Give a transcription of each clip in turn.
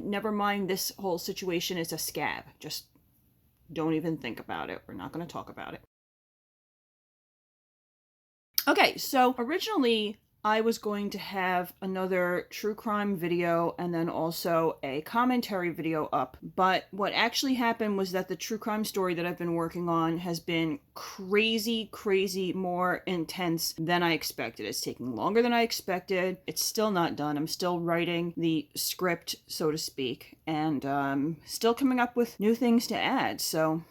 Never mind, this whole situation is a scab. Just don't even think about it. We're not going to talk about it. Okay, so originally I was going to have another true crime video and then also a commentary video up. But what actually happened was that the true crime story that I've been working on has been crazy more intense than I expected. It's taking longer than I expected. It's still not done. I'm still writing the script, so to speak, and still coming up with new things to add. So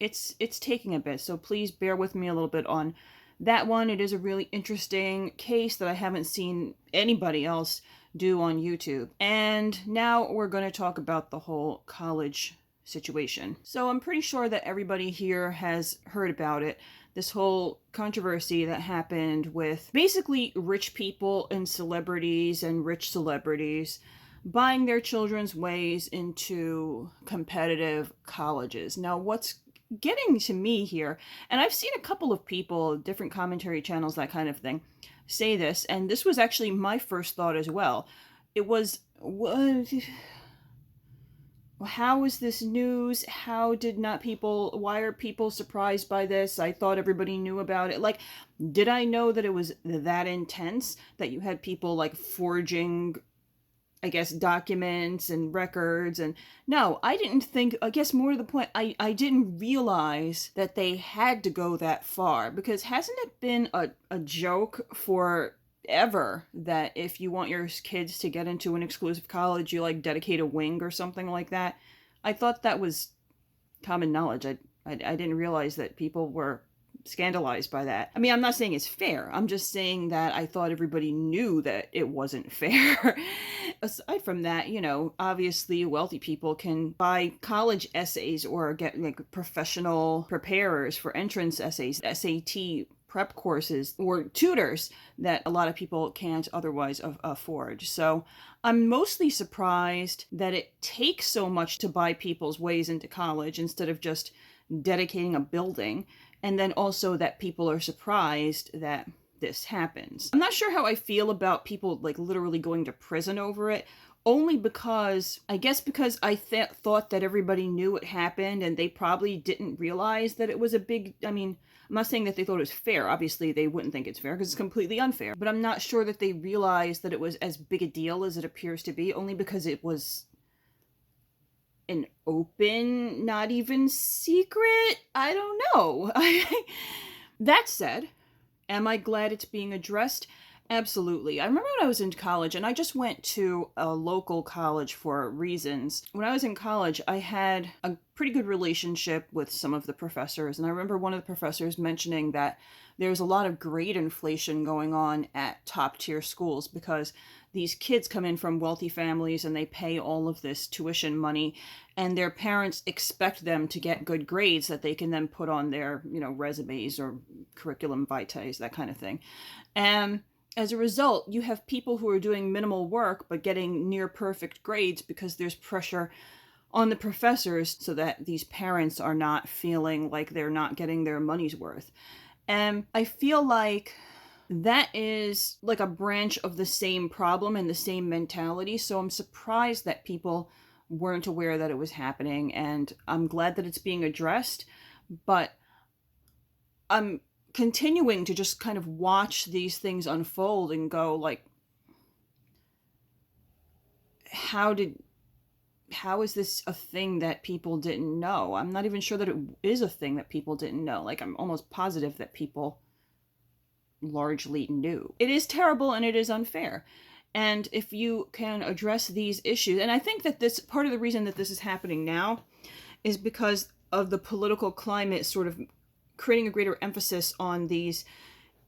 it's taking a bit. So please bear with me a little bit on that one. It is a really interesting case that I haven't seen anybody else do on YouTube. And now we're going to talk about the whole college situation. So I'm pretty sure that everybody here has heard about it. This whole controversy that happened with basically rich people and celebrities and rich celebrities buying their children's ways into competitive colleges. Now, what's getting to me here, and I've seen a couple of people, different commentary channels, that kind of thing, say this, and this was actually my first thought as well. It was, what? How is this news? Why are people surprised by this? I thought everybody knew about it. Like, did I know that it was that intense? That you had people like forging, I guess, documents and records? And no, I didn't think, I guess more to the point, I didn't realize that they had to go that far, because hasn't it been a joke forever that if you want your kids to get into an exclusive college, you like dedicate a wing or something like that? I thought that was common knowledge. I didn't realize that people were scandalized by that. I mean, I'm not saying it's fair. I'm just saying that I thought everybody knew that it wasn't fair. Aside from that, obviously wealthy people can buy college essays or get like professional preparers for entrance essays, SAT prep courses, or tutors that a lot of people can't otherwise afford. So I'm mostly surprised that it takes so much to buy people's ways into college instead of just dedicating a building. And then also that people are surprised that this happens. I'm not sure how I feel about people like literally going to prison over it, only because I thought that everybody knew it happened and they probably didn't realize that it was a big, I mean, I'm not saying that they thought it was fair. Obviously, they wouldn't think it's fair because it's completely unfair. But I'm not sure that they realized that it was as big a deal as it appears to be, only because it was an open, not even secret. I don't know. That said, am I glad it's being addressed? Absolutely. I remember when I was in college, and I just went to a local college for reasons. When I was in college, I had a pretty good relationship with some of the professors, and I remember one of the professors mentioning that there's a lot of grade inflation going on at top tier schools because these kids come in from wealthy families and they pay all of this tuition money, and their parents expect them to get good grades that they can then put on their, resumes or curriculum vitae, that kind of thing. And as a result, you have people who are doing minimal work but getting near perfect grades because there's pressure on the professors so that these parents are not feeling like they're not getting their money's worth. And I feel like that is like a branch of the same problem and the same mentality. So I'm surprised that people weren't aware that it was happening, and I'm glad that it's being addressed, but I'm continuing to just kind of watch these things unfold and go like, how is this a thing that people didn't know? I'm not even sure that it is a thing that people didn't know. Like, I'm almost positive that people largely knew. It is terrible and it is unfair. And if you can address these issues, and I think that this part of the reason that this is happening now is because of the political climate sort of creating a greater emphasis on these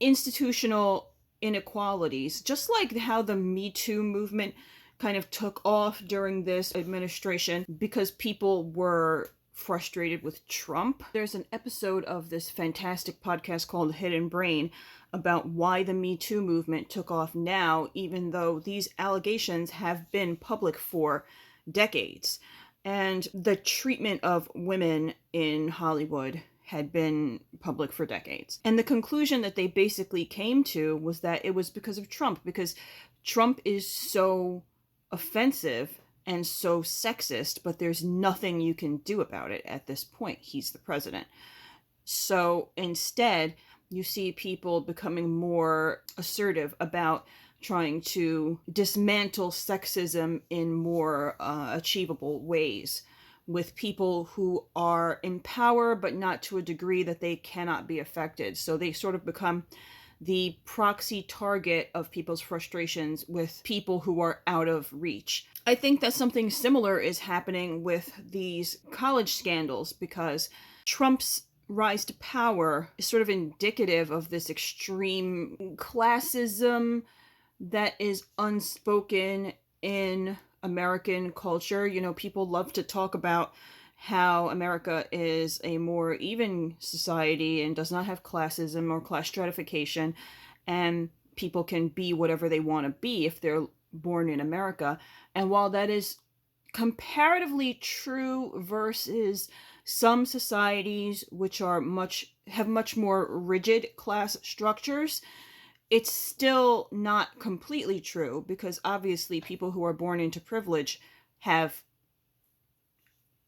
institutional inequalities, just like how the Me Too movement kind of took off during this administration because people were frustrated with Trump. There's an episode of this fantastic podcast called Hidden Brain about why the Me Too movement took off now, even though these allegations have been public for decades. And the treatment of women in Hollywood had been public for decades. And the conclusion that they basically came to was that it was because of Trump, because Trump is so offensive and so sexist, but there's nothing you can do about it at this point. He's the president. So instead, you see people becoming more assertive about trying to dismantle sexism in more achievable ways, with people who are in power, but not to a degree that they cannot be affected. So they sort of become the proxy target of people's frustrations with people who are out of reach. I think that something similar is happening with these college scandals, because Trump's rise to power is sort of indicative of this extreme classism that is unspoken in American culture. You know, people love to talk about how America is a more even society and does not have classism or class stratification, and people can be whatever they want to be if they're born in America. And while that is comparatively true versus some societies which are have much more rigid class structures, it's still not completely true, because obviously people who are born into privilege have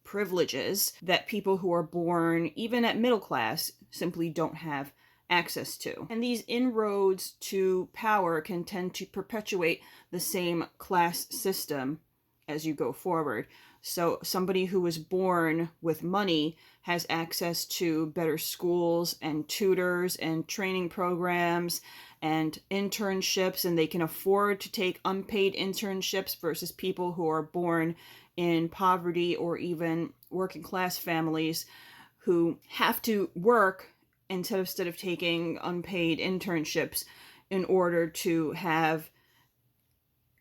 privileges that people who are born even at middle class simply don't have access to. And these inroads to power can tend to perpetuate the same class system as you go forward. So somebody who was born with money has access to better schools and tutors and training programs and internships, and they can afford to take unpaid internships, versus people who are born in poverty or even working class families who have to work instead of taking unpaid internships in order to have,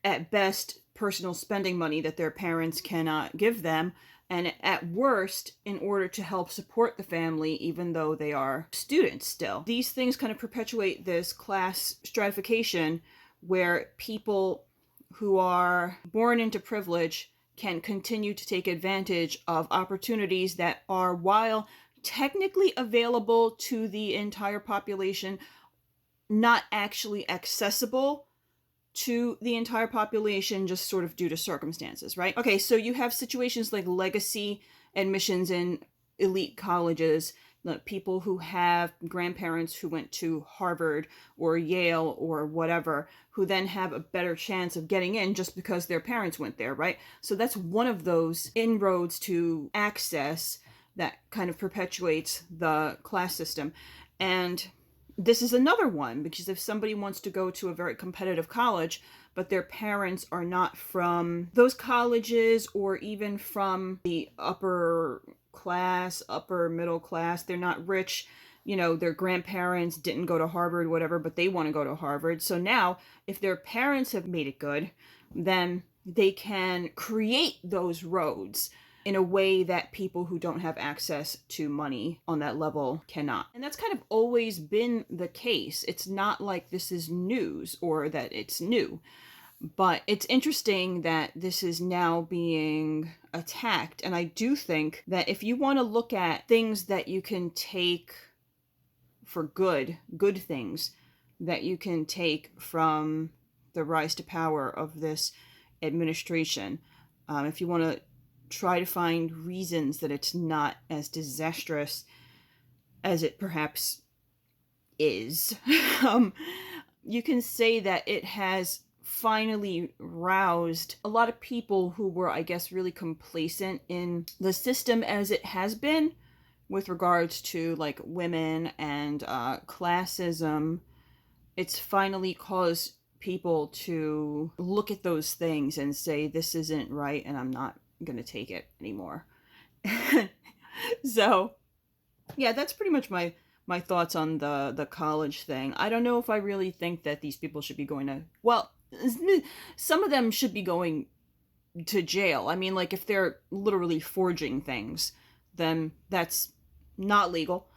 at best, personal spending money that their parents cannot give them, and at worst, in order to help support the family, even though they are students still. These things kind of perpetuate this class stratification where people who are born into privilege can continue to take advantage of opportunities that are, while technically available to the entire population, not actually accessible to the entire population, just sort of due to circumstances, right? Okay, so you have situations like legacy admissions in elite colleges, people who have grandparents who went to Harvard or Yale or whatever, who then have a better chance of getting in just because their parents went there, right? So that's one of those inroads to access that kind of perpetuates the class system. And this is another one, because if somebody wants to go to a very competitive college, but their parents are not from those colleges or even from the upper class, upper middle class, they're not rich, you know, their grandparents didn't go to Harvard, whatever, but they want to go to Harvard. So now, if their parents have made it good, then they can create those roads in a way that people who don't have access to money on that level cannot. And that's kind of always been the case. It's not like this is news or that it's new. But it's interesting that this is now being attacked. And I do think that if you want to look at things that you can take for good things that you can take from the rise to power of this administration, if you want to try to find reasons that it's not as disastrous as it perhaps is, you can say that it has finally roused a lot of people who were, I guess, really complacent in the system as it has been with regards to like women and classism. It's finally caused people to look at those things and say, this isn't right and I'm not gonna take it anymore. So yeah, that's pretty much my thoughts on the college thing. I don't know if I really think that these people should be going to, well, some of them should be going to jail. I mean, like, if they're literally forging things, then that's not legal.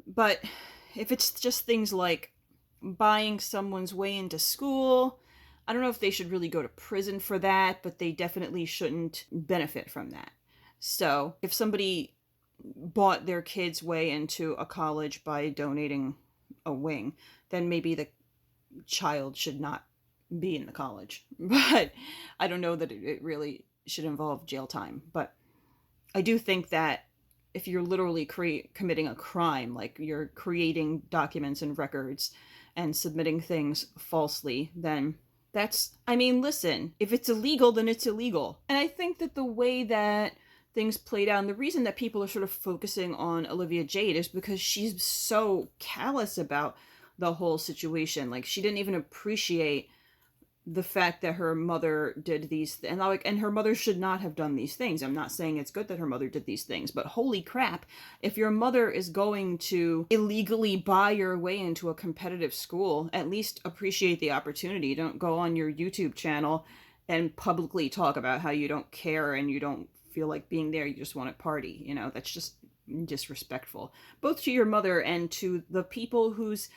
But if it's just things like buying someone's way into school, I don't know if they should really go to prison for that, but they definitely shouldn't benefit from that. So if somebody bought their kid's way into a college by donating a wing, then maybe the child should not be in the college. But I don't know that it really should involve jail time. But I do think that if you're literally committing a crime, like you're creating documents and records and submitting things falsely, then that's, I mean, listen, if it's illegal, then it's illegal. And I think that the way that things played out, and the reason that people are sort of focusing on Olivia Jade is because she's so callous about the whole situation. Like, she didn't even appreciate the fact that her mother did these and her mother should not have done these things. I'm not saying it's good that her mother did these things, but holy crap, if your mother is going to illegally buy your way into a competitive school, at least appreciate the opportunity. Don't go on your YouTube channel and publicly talk about how you don't care and you don't feel like being there, you just want to party. You know, that's just disrespectful, both to your mother and to the people whose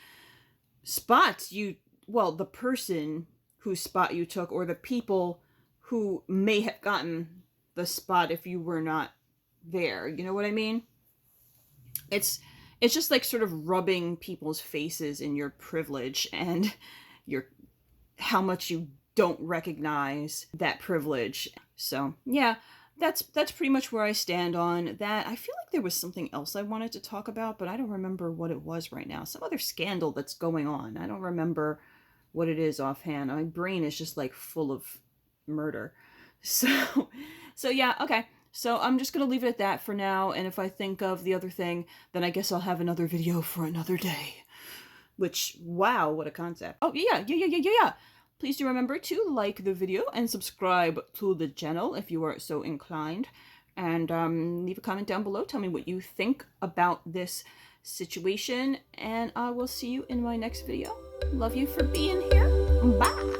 spots the person whose spot you took, or the people who may have gotten the spot if you were not there. You know what I mean? It's just like sort of rubbing people's faces in your privilege and your how much you don't recognize that privilege. So yeah, that's pretty much where I stand on that. I feel like there was something else I wanted to talk about, but I don't remember what it was right now. Some other scandal that's going on. I don't remember what it is offhand. My brain is just like full of murder. So yeah, okay. So I'm just going to leave it at that for now. And if I think of the other thing, then I guess I'll have another video for another day. Which, wow, what a concept. Oh, yeah. Please do remember to like the video and subscribe to the channel if you are so inclined. And leave a comment down below. Tell me what you think about this situation. And I will see you in my next video. Love you for being here. Bye.